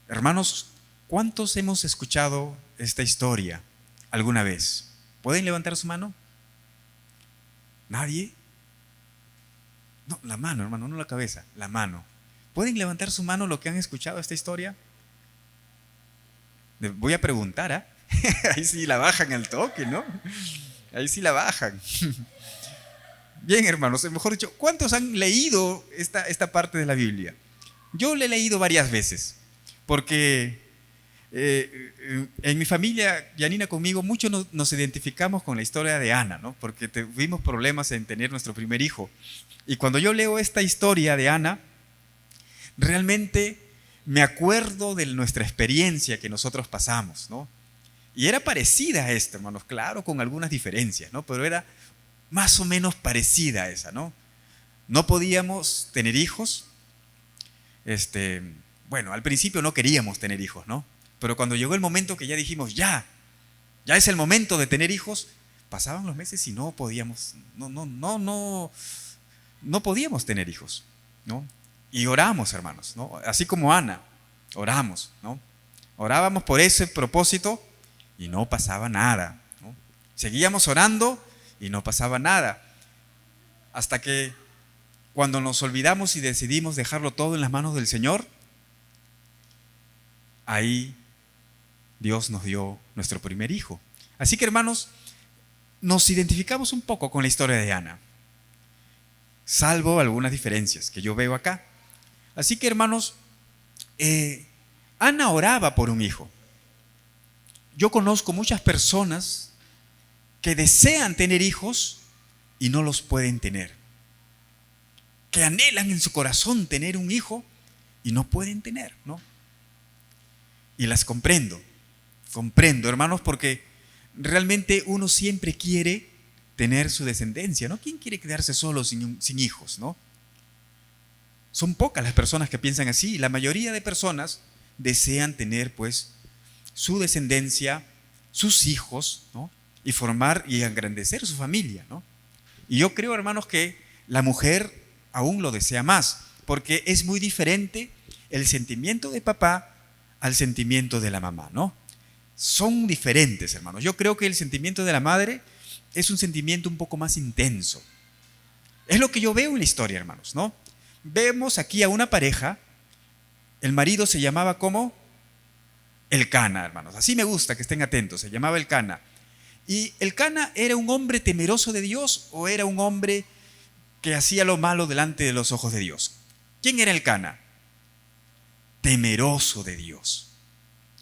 Hermanos, ¿cuántos hemos escuchado esta historia alguna vez? ¿Pueden levantar su mano? ¿Nadie? No, la mano, hermano, no la cabeza, la mano. ¿Pueden levantar su mano lo que han escuchado esta historia? Voy a preguntar, ¿ah? Ahí sí la bajan al toque, ¿no? Ahí sí la bajan. Bien, hermanos, mejor dicho, ¿cuántos han leído esta parte de la Biblia? Yo la he leído varias veces, porque en mi familia, Yanina conmigo, muchos nos identificamos con la historia de Ana, ¿no? Porque tuvimos problemas en tener nuestro primer hijo. Y cuando yo leo esta historia de Ana, realmente me acuerdo de nuestra experiencia que nosotros pasamos, ¿no? Y era parecida a esta, hermanos, claro, con algunas diferencias, ¿no? Pero era más o menos parecida a esa, ¿no? No podíamos tener hijos. Bueno, al principio no queríamos tener hijos, ¿no? Pero cuando llegó el momento que ya dijimos, ya es el momento de tener hijos, pasaban los meses y no podíamos, no podíamos tener hijos, ¿no? Y oramos, hermanos, ¿no? Así como Ana, oramos, ¿no? Orábamos por ese propósito y no pasaba nada, ¿no? Seguíamos orando y no pasaba nada. Hasta que cuando nos olvidamos y decidimos dejarlo todo en las manos del Señor, ahí Dios nos dio nuestro primer hijo. Así que, hermanos, nos identificamos un poco con la historia de Ana, salvo algunas diferencias que yo veo acá. Así que, hermanos, Ana oraba por un hijo. Yo conozco muchas personas que desean tener hijos y no los pueden tener, que anhelan en su corazón tener un hijo y no pueden tener, ¿no? Y las comprendo, hermanos, porque realmente uno siempre quiere tener su descendencia, ¿no? ¿Quién quiere quedarse solo sin hijos, no? Son pocas las personas que piensan así, y la mayoría de personas desean tener, pues, su descendencia, sus hijos, ¿no? Y formar y engrandecer su familia, ¿no? Y yo creo, hermanos, que la mujer aún lo desea más, porque es muy diferente el sentimiento de papá al sentimiento de la mamá, ¿no? Son diferentes, hermanos. Yo creo que el sentimiento de la madre es un sentimiento un poco más intenso. Es lo que yo veo en la historia, hermanos, ¿no? Vemos aquí a una pareja, el marido se llamaba ¿cómo? Elcana, hermanos. Así me gusta que estén atentos, se llamaba Elcana. ¿Y Elcana era un hombre temeroso de Dios o era un hombre que hacía lo malo delante de los ojos de Dios? ¿Quién era Elcana? Temeroso de Dios.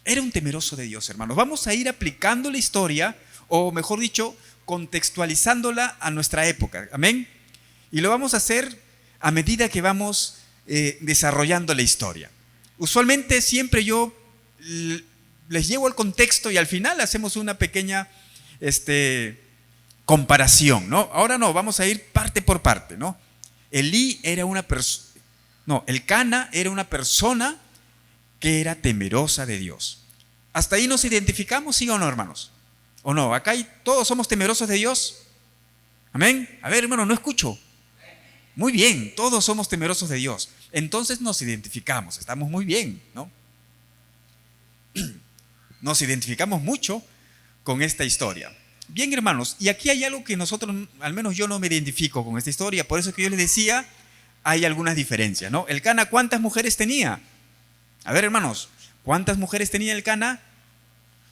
Era un temeroso de Dios, hermanos. Vamos a ir aplicando la historia, o mejor dicho, contextualizándola a nuestra época. Amén. Y lo vamos a hacer a medida que vamos desarrollando la historia. Usualmente siempre yo les llevo al contexto y al final hacemos una pequeña comparación, ¿no? Ahora no, vamos a ir parte por parte, ¿no? Elcana era una persona que era temerosa de Dios. ¿Hasta ahí nos identificamos, sí o no, hermanos? ¿O no? Acá todos somos temerosos de Dios. Amén. A ver, hermano, no escucho. Muy bien, todos somos temerosos de Dios. Entonces nos identificamos, estamos muy bien, ¿no? Nos identificamos mucho con esta historia. Bien, hermanos, y aquí hay algo que nosotros, al menos yo no me identifico con esta historia, por eso es que yo les decía, hay algunas diferencias, ¿no? Elcana, ¿cuántas mujeres tenía? A ver, hermanos, ¿cuántas mujeres tenía Elcana?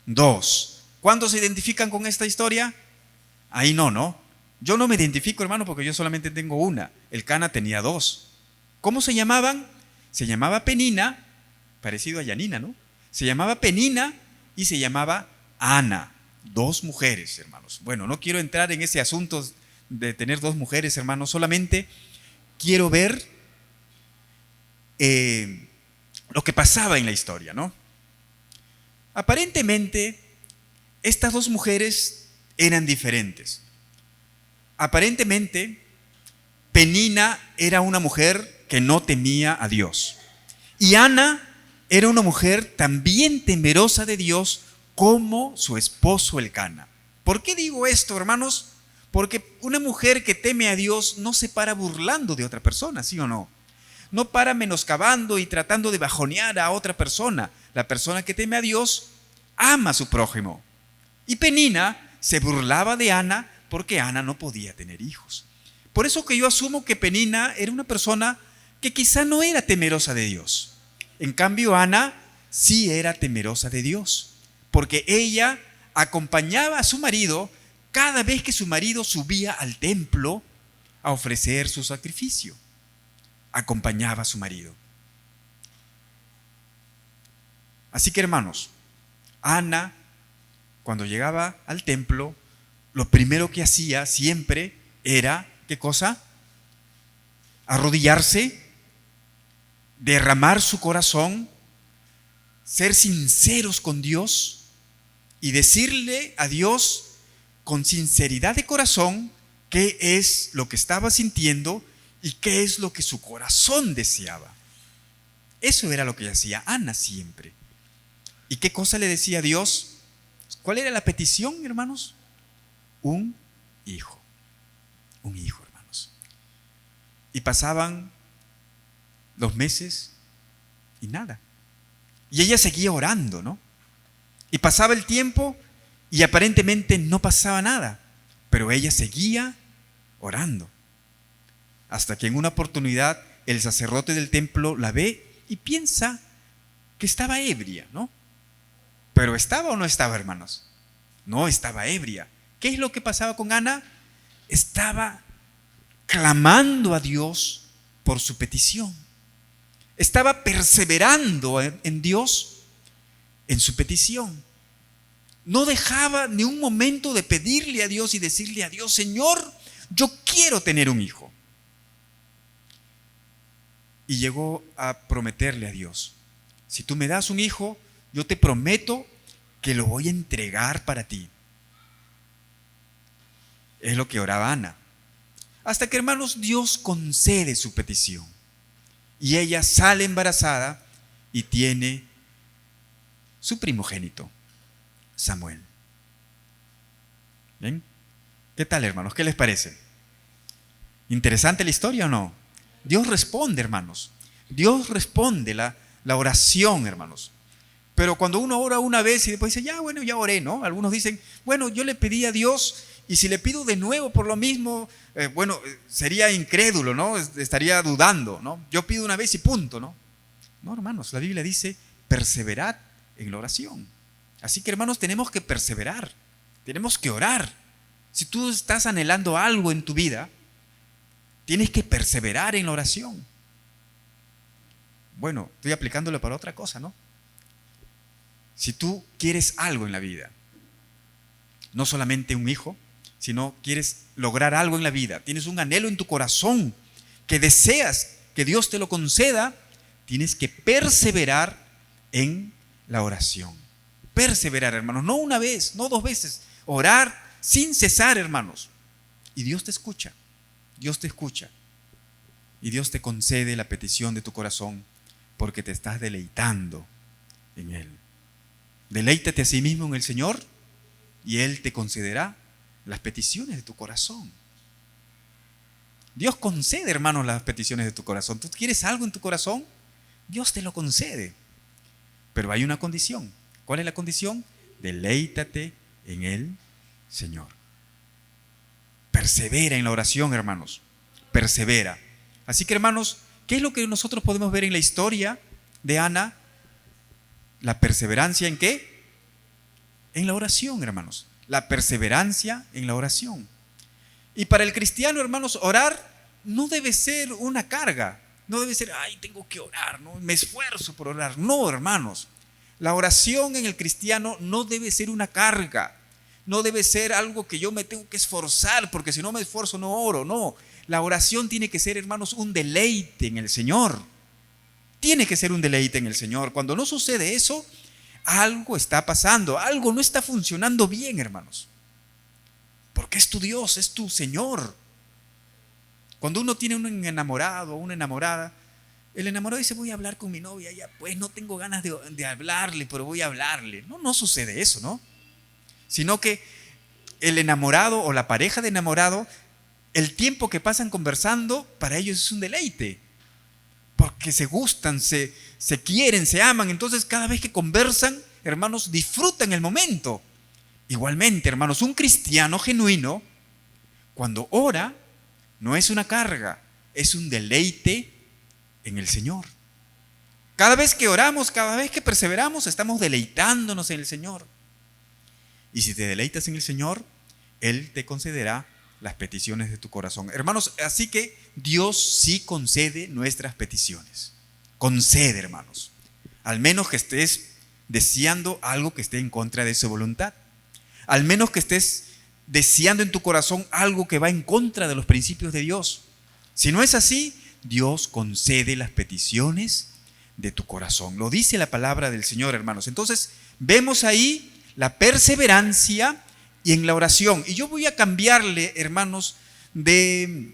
2. ¿Cuántos se identifican con esta historia? Ahí no. Yo no me identifico, hermano, porque yo solamente tengo una. Elcana tenía 2. ¿Cómo se llamaban? Se llamaba Penina, parecido a Yanina, ¿no? Se llamaba Penina y se llamaba Ana. 2 mujeres, hermanos. Bueno, no quiero entrar en ese asunto de tener 2 mujeres, hermanos. Solamente quiero ver lo que pasaba en la historia, ¿no? Aparentemente, estas 2 mujeres eran diferentes. Aparentemente, Penina era una mujer que no temía a Dios. Y Ana era una mujer también temerosa de Dios como su esposo Elcana. ¿Por qué digo esto, hermanos? Porque una mujer que teme a Dios no se para burlando de otra persona, ¿sí o no? No para menoscabando y tratando de bajonear a otra persona. La persona que teme a Dios ama a su prójimo. Y Penina se burlaba de Ana porque Ana no podía tener hijos. Por eso que yo asumo que Penina era una persona que quizá no era temerosa de Dios. En cambio, Ana sí era temerosa de Dios, porque ella acompañaba a su marido cada vez que su marido subía al templo a ofrecer su sacrificio. Acompañaba a su marido. Así que, hermanos, Ana, cuando llegaba al templo, lo primero que hacía siempre era, ¿qué cosa? Arrodillarse, derramar su corazón, ser sinceros con Dios y decirle a Dios con sinceridad de corazón qué es lo que estaba sintiendo y qué es lo que su corazón deseaba. Eso era lo que hacía Ana siempre. ¿Y qué cosa le decía a Dios? ¿Cuál era la petición, hermanos? Un hijo. Un hijo, hermanos. Y pasaban los meses y nada. Y ella seguía orando, ¿no? Y pasaba el tiempo y aparentemente no pasaba nada. Pero ella seguía orando. Hasta que en una oportunidad el sacerdote del templo la ve y piensa que estaba ebria, ¿no? Pero ¿estaba o no estaba, hermanos? No, estaba ebria. ¿Qué es lo que pasaba con Ana? Estaba clamando a Dios por su petición. Estaba perseverando en Dios en su petición. No dejaba ni un momento de pedirle a Dios y decirle a Dios: Señor, yo quiero tener un hijo. Y llegó a prometerle a Dios: si tú me das un hijo, yo te prometo que lo voy a entregar para ti. Es lo que oraba Ana. Hasta que, hermanos, Dios concede su petición. Y ella sale embarazada y tiene su primogénito, Samuel. ¿Ven? ¿Qué tal, hermanos? ¿Qué les parece? ¿Interesante la historia o no? Dios responde, hermanos. Dios responde la oración, hermanos. Pero cuando uno ora una vez y después dice: ya, bueno, ya oré, ¿no? Algunos dicen: bueno, yo le pedí a Dios y si le pido de nuevo por lo mismo, sería incrédulo, ¿no? Estaría dudando, ¿no? Yo pido una vez y punto, ¿no? No, hermanos, la Biblia dice: perseverad en la oración. Así que, hermanos, tenemos que perseverar, tenemos que orar. Si tú estás anhelando algo en tu vida, tienes que perseverar en la oración. Bueno, estoy aplicándolo para otra cosa, ¿no? Si tú quieres algo en la vida, no solamente un hijo, sino quieres lograr algo en la vida, tienes un anhelo en tu corazón que deseas que Dios te lo conceda, tienes que perseverar en la oración. Perseverar, hermanos, no una vez, no dos veces, orar sin cesar, hermanos. Y Dios te escucha, Dios te escucha. Y Dios te concede la petición de tu corazón porque te estás deleitando en Él. Deleítate a sí mismo en el Señor y Él te concederá las peticiones de tu corazón. Dios concede, hermanos, las peticiones de tu corazón. ¿Tú quieres algo en tu corazón? Dios te lo concede. Pero hay una condición. ¿Cuál es la condición? Deleítate en el Señor. Persevera en la oración, hermanos. Persevera. Así que, hermanos, ¿qué es lo que nosotros podemos ver en la historia de Ana? La perseverancia ¿en qué? En la oración, hermanos. La perseverancia en la oración. Y para el cristiano, hermanos, orar no debe ser una carga. No debe ser: ay, tengo que orar, ¿no? Me esfuerzo por orar. No, hermanos. La oración en el cristiano no debe ser una carga. No debe ser algo que yo me tengo que esforzar, porque si no me esfuerzo no oro. No. La oración tiene que ser, hermanos, un deleite en el Señor. Tiene que ser un deleite en el Señor. Cuando no sucede eso, algo está pasando, algo no está funcionando bien, hermanos. Porque es tu Dios, es tu Señor. Cuando uno tiene un enamorado o una enamorada, el enamorado dice: voy a hablar con mi novia, ya pues no tengo ganas de hablarle, pero voy a hablarle. No sucede eso, ¿no? Sino que el enamorado o la pareja de enamorado, el tiempo que pasan conversando, para ellos es un deleite. porque se gustan, se quieren, se aman. Entonces cada vez que conversan, hermanos, disfrutan el momento. Igualmente, hermanos, un cristiano genuino, cuando ora, no es una carga, es un deleite en el Señor. Cada vez que oramos, cada vez que perseveramos, estamos deleitándonos en el Señor. Y si te deleitas en el Señor, Él te concederá las peticiones de tu corazón. Hermanos, así que Dios sí concede nuestras peticiones. Concede, hermanos. Al menos que estés deseando algo que esté en contra de su voluntad. Al menos que estés deseando en tu corazón algo que va en contra de los principios de Dios. Si no es así, Dios concede las peticiones de tu corazón. Lo dice la palabra del Señor, hermanos. Entonces, vemos ahí la perseverancia y en la oración. Y yo voy a cambiarle, hermanos, de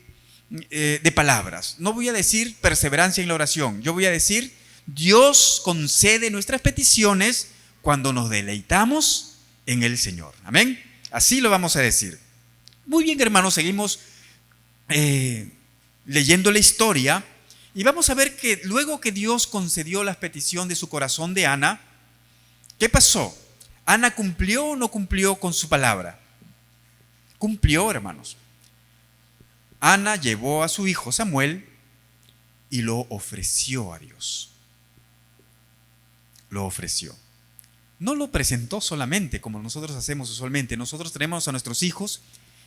palabras. No voy a decir perseverancia en la oración. Yo voy a decir, Dios concede nuestras peticiones cuando nos deleitamos en el Señor. Amén. Así lo vamos a decir. Muy bien, hermanos, seguimos leyendo la historia. Y vamos a ver que luego que Dios concedió la petición de su corazón de Ana, ¿qué pasó? ¿Ana cumplió o no cumplió con su palabra? Cumplió, hermanos. Ana llevó a su hijo Samuel y lo ofreció a Dios. Lo ofreció. No lo presentó solamente como nosotros hacemos usualmente. Nosotros tenemos a nuestros hijos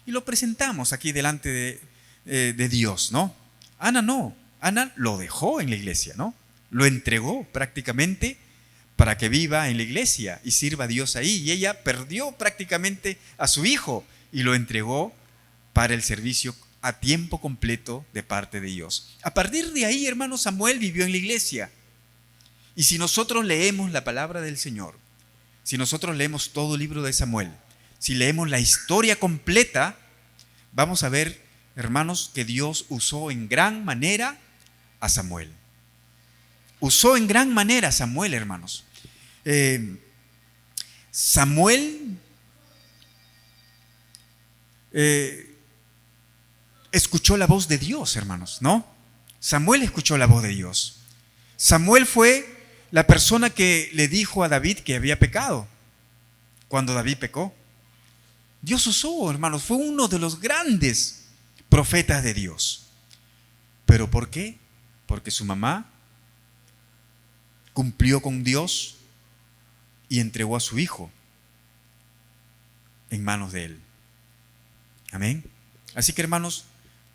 y lo presentamos aquí delante de Dios, ¿no? Ana no. Ana lo dejó en la iglesia, ¿no? Lo entregó prácticamente para que viva en la iglesia y sirva a Dios ahí. Y ella perdió prácticamente a su hijo y lo entregó para el servicio a tiempo completo de parte de Dios. A partir de ahí, hermano, Samuel vivió en la iglesia. Y si nosotros leemos la palabra del Señor, si nosotros leemos todo el libro de Samuel, si leemos la historia completa, vamos a ver, hermanos, que Dios usó en gran manera a Samuel. Usó en gran manera a Samuel, hermanos. Samuel escuchó la voz de Dios, hermanos, ¿no? Samuel escuchó la voz de Dios. Samuel fue la persona que le dijo a David que había pecado cuando David pecó. Dios usó, hermanos, fue uno de los grandes profetas de Dios. ¿Pero por qué? Porque su mamá cumplió con Dios y entregó a su hijo en manos de él. Amén. Así que, hermanos,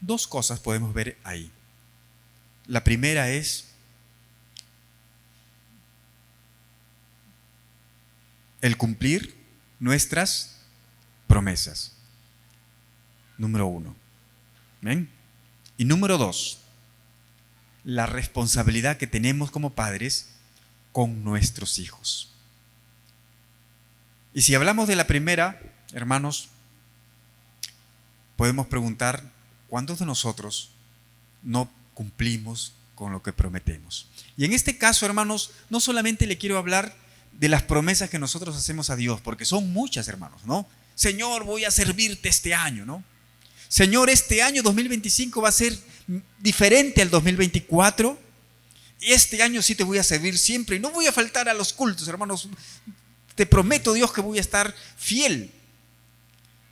dos cosas podemos ver ahí. La primera es el cumplir nuestras promesas. Número 1. ¿Amén? Y número 2, la responsabilidad que tenemos como padres con nuestros hijos. Y si hablamos de la primera, hermanos, podemos preguntar, ¿cuántos de nosotros no cumplimos con lo que prometemos? Y en este caso, hermanos, no solamente le quiero hablar de las promesas que nosotros hacemos a Dios, porque son muchas, hermanos, ¿no? Señor, voy a servirte este año, ¿no? Señor, este año 2025 va a ser diferente al 2024. Y este año sí te voy a servir siempre y no voy a faltar a los cultos, hermanos. Te prometo, Dios, que voy a estar fiel.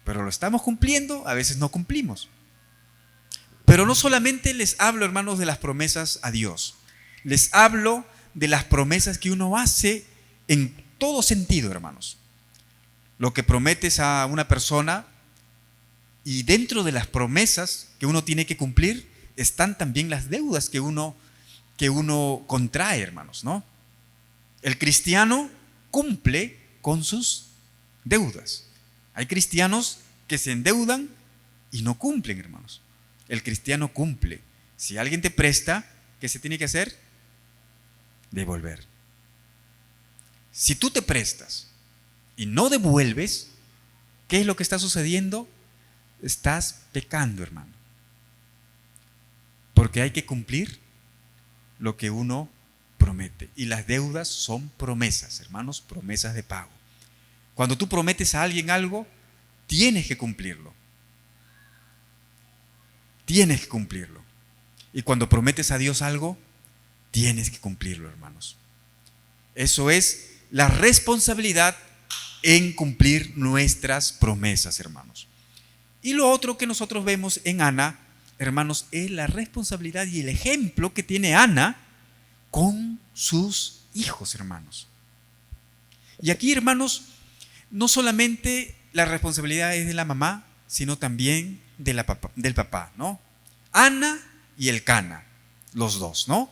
Pero lo estamos cumpliendo, a veces no cumplimos. Pero no solamente les hablo, hermanos, de las promesas a Dios. Les hablo de las promesas que uno hace en todo sentido, hermanos. Lo que prometes a una persona, y dentro de las promesas que uno tiene que cumplir están también las deudas que uno contrae, hermanos, ¿no? El cristiano cumple con sus deudas. Hay cristianos que se endeudan y no cumplen, hermanos. El cristiano cumple. Si alguien te presta, ¿qué se tiene que hacer? Devolver. Si tú te prestas y no devuelves, ¿qué es lo que está sucediendo? Estás pecando, hermano. Porque hay que cumplir lo que uno promete. Y las deudas son promesas, hermanos, promesas de pago. Cuando tú prometes a alguien algo, tienes que cumplirlo. Tienes que cumplirlo. Y cuando prometes a Dios algo, tienes que cumplirlo, hermanos. Eso es la responsabilidad en cumplir nuestras promesas, hermanos. Y lo otro que nosotros vemos en Ana, hermanos, es la responsabilidad y el ejemplo que tiene Ana con sus hijos, hermanos. Y aquí, hermanos, no solamente la responsabilidad es de la mamá, sino también del papá, ¿no? Ana y Elcana, los dos, ¿no?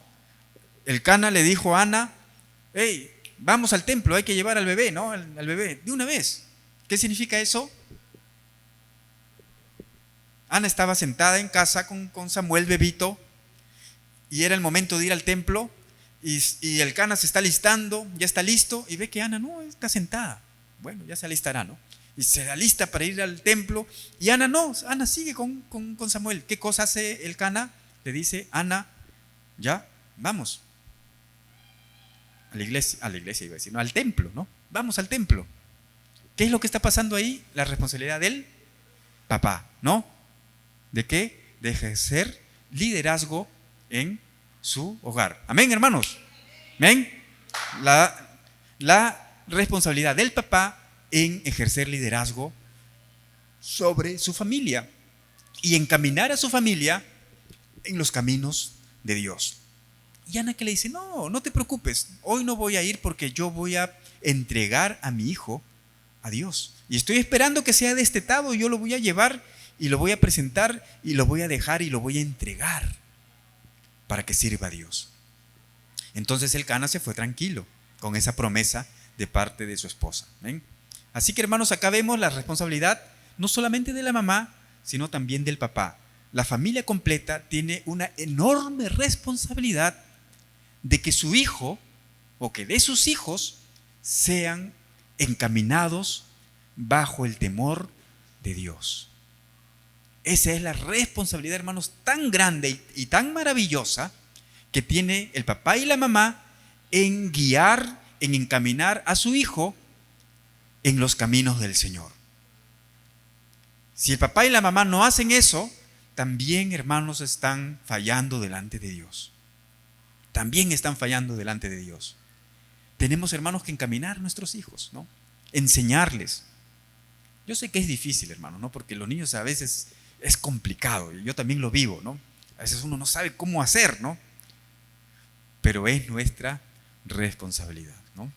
Elcana le dijo a Ana: hey, vamos al templo, hay que llevar al bebé, ¿no? Al bebé, de una vez. ¿Qué significa eso? Ana estaba sentada en casa con Samuel, bebito, y era el momento de ir al templo, y Elcana se está alistando, ya está listo, y ve que Ana no, está sentada. Bueno, ya se alistará, ¿no? Y se alista para ir al templo, y Ana no, Ana sigue con Samuel. ¿Qué cosa hace Elcana? Le dice: Ana, ya, vamos. A la iglesia iba a decir, no, al templo, ¿no? Vamos al templo. ¿Qué es lo que está pasando ahí? La responsabilidad del papá, ¿no? ¿De qué? De ejercer liderazgo en su hogar. Amén, hermanos. Amén. La responsabilidad del papá en ejercer liderazgo sobre su familia y encaminar a su familia en los caminos de Dios. Y Ana, que le dice: no te preocupes, hoy no voy a ir porque yo voy a entregar a mi hijo a Dios. Y estoy esperando que sea destetado, y yo lo voy a llevar y lo voy a presentar y lo voy a dejar y lo voy a entregar para que sirva a Dios. Entonces Elcana se fue tranquilo con esa promesa de parte de su esposa. ¿Ven? Así que, hermanos, acá vemos la responsabilidad no solamente de la mamá, sino también del papá. La familia completa tiene una enorme responsabilidad de que su hijo o que de sus hijos sean encaminados bajo el temor de Dios. Esa es la responsabilidad, hermanos, tan grande y tan maravillosa que tiene el papá y la mamá en guiar, en encaminar a su hijo en los caminos del Señor. Si el papá y la mamá no hacen eso, también, hermanos, están fallando delante de Dios. También están fallando delante de Dios. Tenemos, hermanos, que encaminar a nuestros hijos, ¿no? Enseñarles. Yo sé que es difícil, hermanos, ¿no? Porque los niños a veces es complicado. Yo también lo vivo, ¿no? A veces uno no sabe cómo hacer, ¿no? Pero es nuestra responsabilidad, ¿no?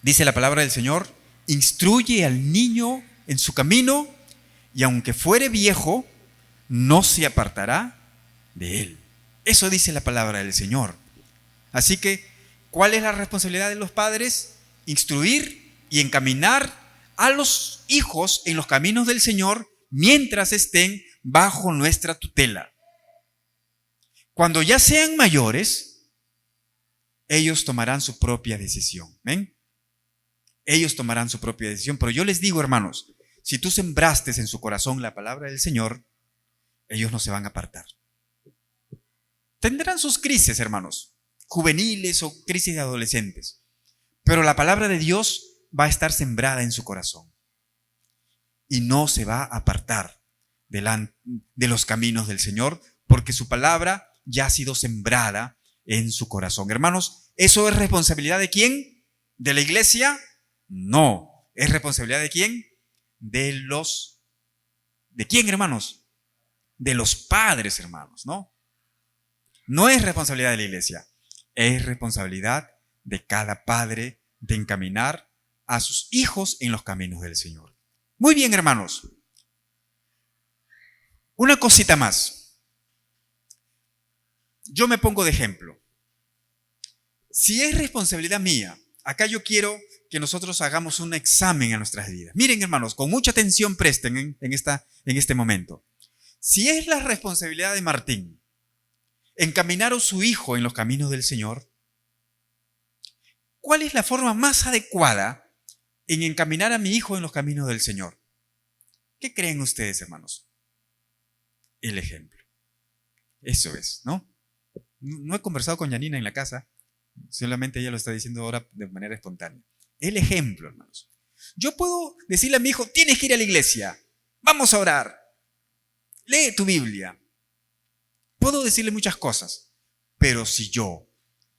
Dice la palabra del Señor: instruye al niño en su camino, y aunque fuere viejo, no se apartará de él. Eso dice la palabra del Señor. Así que, ¿cuál es la responsabilidad de los padres? Instruir y encaminar a los hijos en los caminos del Señor mientras estén bajo nuestra tutela. Cuando ya sean mayores, ellos tomarán su propia decisión. ¿Ven? Ellos tomarán su propia decisión. Pero yo les digo, hermanos, si tú sembraste en su corazón la palabra del Señor, ellos no se van a apartar. Tendrán sus crisis, hermanos, juveniles o crisis de adolescentes, pero la palabra de Dios va a estar sembrada en su corazón y no se va a apartar de los caminos del Señor, porque su palabra ya ha sido sembrada en su corazón. Hermanos, ¿eso es responsabilidad de quién? ¿De la iglesia? No. ¿Es responsabilidad de quién? ¿De quién, hermanos? De los padres, hermanos, ¿no? No es responsabilidad de la iglesia, es responsabilidad de cada padre de encaminar a sus hijos en los caminos del Señor. Muy bien, hermanos. Una cosita más. Yo me pongo de ejemplo. Si es responsabilidad mía, acá yo quiero que nosotros hagamos un examen a nuestras vidas. Miren, hermanos, con mucha atención presten en este momento. Si es la responsabilidad de Martín encaminar a su hijo en los caminos del Señor, ¿cuál es la forma más adecuada en encaminar a mi hijo en los caminos del Señor? ¿Qué creen ustedes, hermanos? El ejemplo. Eso es, ¿no? No he conversado con Yanina en la casa, solamente ella lo está diciendo ahora de manera espontánea. El ejemplo, hermanos. Yo puedo decirle a mi hijo: tienes que ir a la iglesia, vamos a orar, lee tu Biblia. Puedo decirle muchas cosas, Pero si yo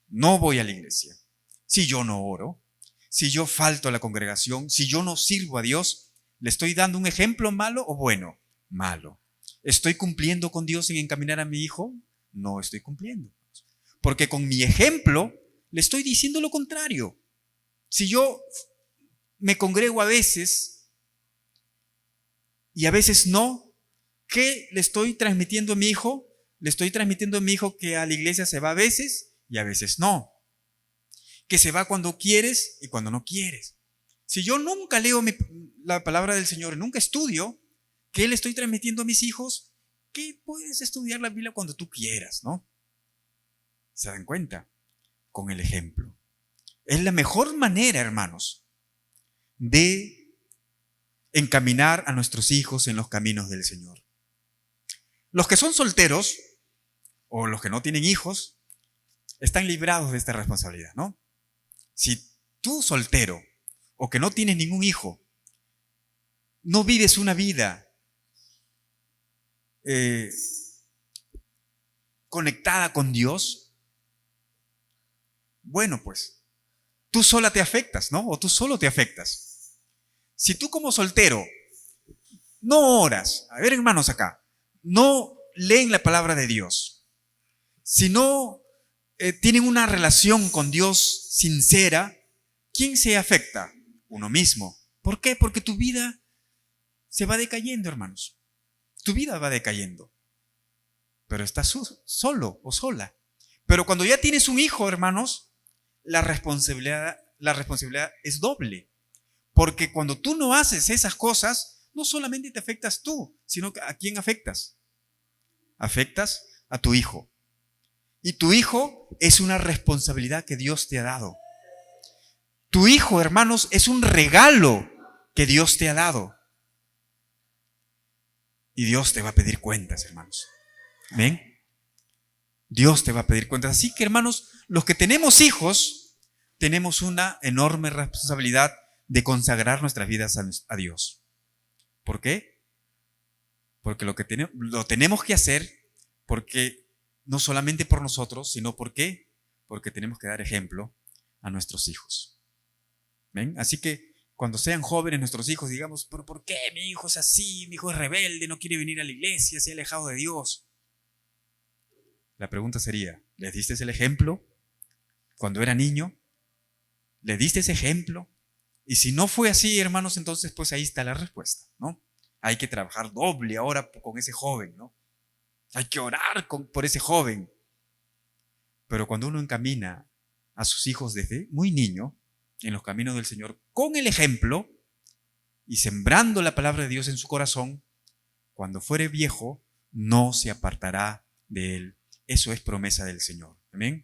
no voy a la iglesia, si yo no oro, si yo falto a la congregación, si yo no sirvo a Dios, ¿le estoy dando un ejemplo malo o bueno? Malo. ¿Estoy cumpliendo con Dios en encaminar a mi hijo? No estoy cumpliendo. Porque con mi ejemplo le estoy diciendo lo contrario. Si yo me congrego a veces y a veces no, ¿qué le estoy transmitiendo a mi hijo? Le estoy transmitiendo a mi hijo que a la iglesia se va a veces y a veces no. Que se va cuando quieres y cuando no quieres. Si yo nunca leo la palabra del Señor, nunca estudio, ¿qué le estoy transmitiendo a mis hijos? Que puedes estudiar la Biblia cuando tú quieras, ¿no? ¿Se dan cuenta? Con el ejemplo. Es la mejor manera, hermanos, de encaminar a nuestros hijos en los caminos del Señor. Los que son solteros o los que no tienen hijos están librados de esta responsabilidad, ¿no? Si tú soltero o que no tienes ningún hijo, no vives una vida conectada con Dios, bueno, pues tú sola te afectas, ¿no? O tú solo te afectas. Si tú como soltero no oras, a ver hermanos acá, no leen la palabra de Dios, si no tienen una relación con Dios sincera, ¿quién se afecta? Uno mismo. ¿Por qué? Porque tu vida se va decayendo, hermanos. Tu vida va decayendo. Pero estás solo o sola. Pero cuando ya tienes un hijo, hermanos, la responsabilidad es doble. Porque cuando tú no haces esas cosas, no solamente te afectas tú, sino que ¿a quién afectas? Afectas a tu hijo. Y tu hijo es una responsabilidad que Dios te ha dado. Tu hijo, hermanos, es un regalo que Dios te ha dado. Y Dios te va a pedir cuentas, hermanos. ¿Ven? Dios te va a pedir cuentas. Así que, hermanos, los que tenemos hijos, tenemos una enorme responsabilidad de consagrar nuestras vidas a Dios. ¿Por qué? Porque lo tenemos que hacer, porque no solamente por nosotros, sino ¿por qué? Porque tenemos que dar ejemplo a nuestros hijos. ¿Ven? Así que cuando sean jóvenes nuestros hijos, digamos, ¿pero por qué mi hijo es así? Mi hijo es rebelde, no quiere venir a la iglesia, se ha alejado de Dios. La pregunta sería, ¿les diste el ejemplo cuando era niño? ¿Le diste ese ejemplo? Y si no fue así, hermanos, entonces pues ahí está la respuesta, ¿no? Hay que trabajar doble ahora con ese joven, ¿no? Hay que orar por ese joven. Pero cuando uno encamina a sus hijos desde muy niño en los caminos del Señor con el ejemplo y sembrando la palabra de Dios en su corazón, cuando fuere viejo no se apartará de él. Eso es promesa del Señor. Amén.